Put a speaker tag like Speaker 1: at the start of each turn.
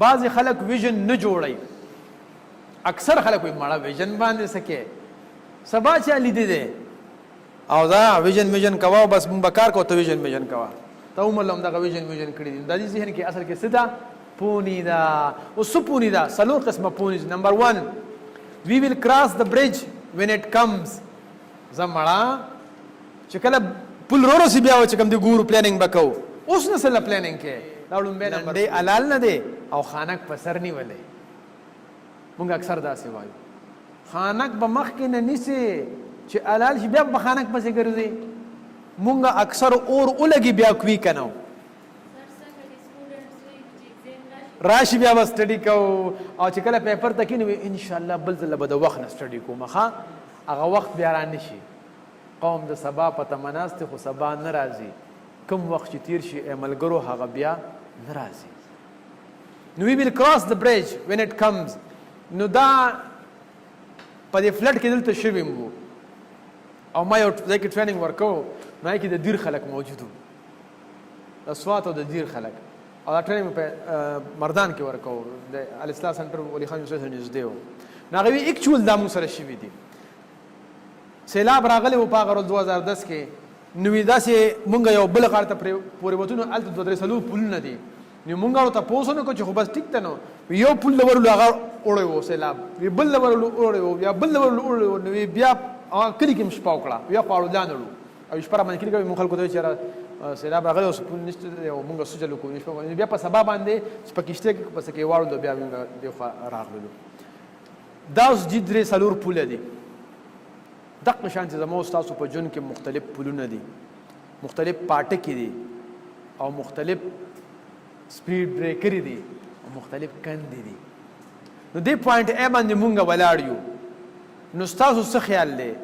Speaker 1: بعضې خلک ویژن نه جوړوي اکثر خلک وایي مړه ویژن باندې څه کې سبا چا لیدی دی او دا ویژن کوه بس مونږ به کار کوو ته ویژن کوه ته عمر له همدغه ویژن کړي دي د دې ذهن کې اصل کې څه ده پونی ده اوس څه پونی ده څلور قسمه پونی نمبر 1 we will cross the bridge when it comes زه مړه چې کله پل رورسي بیا چې کوم دی ګورو پلانینګ به کوو اوس نه سره پلانینګ کې دا لومبی نمبر دی حلال نه دی او خانک په سر نیولی مونږ اکثر داسې وایو خانک به مخکې نه نیسي چې حلال شي بیا به خانک پسې ګرځي مونږ اکثر اور ولګي بیا کوي که نه راشي بیا به سټډي کوو او چې کله پیپر ته کښېنو انشاءالله بل ځله به د وخت نه سټډي کوم ښه هغه وخت بیا را نه شي قوم د سبا په تمه ناست دی خو سبا نه راځي کوم وخت چې تیر شي ای ملګرو هغه بیا نه راځي نو we will cross the bridge when it comes نو دا په دې فلډ کې دلته شوي وو او ما یو ځای کې ټریننګ ورکوو نو هغې کې د دیر خلک موجود وو د سوات او د دیر خلک او دا ټریننګ په مردان کې ورکوو د الاصلاح سنټر ولي خان یوسف سره نږدې وو نو هغه وی اکچوال دا موږ سره شوي دي سیلاب راغلی و په هغه ورځ 2010 کې نو داسې مونږ یو بل غاړه ته پورې وتو نو هلته 2-3 پلونه دي نو مونږ ورته تپوس ونه کړو چې خو بس ټیک ته نو یو پل له ورلو هغه اوړی و سیلاب وی بل له ورلو اوړی و بیا بل له ورلو اوړی و نو بیا کلي کې مې شپه وکړه بیا خو اړودان وړو او شپه راباندې کلي کوي مونږ خلکو ته وایي چې سیلاب راغلی اوس پل نشته او مونږ څه چلو کوو شپه بیا په سبا باندې چې په کښتۍ کې پسې کې واړو بیا مونږ دې خوا راغللو دا اوس دي 3-4 پوله دي دقه شانتې زما او ستاسو په ژوند کې مختلف پلونه دي مختلف پاټکې دي او مختلف سپیډ بریکرې دي او مختلف کندې دي نو دې پوینټ ای باندې مونږ ولاړ یو نو ستاسو څه خیال دی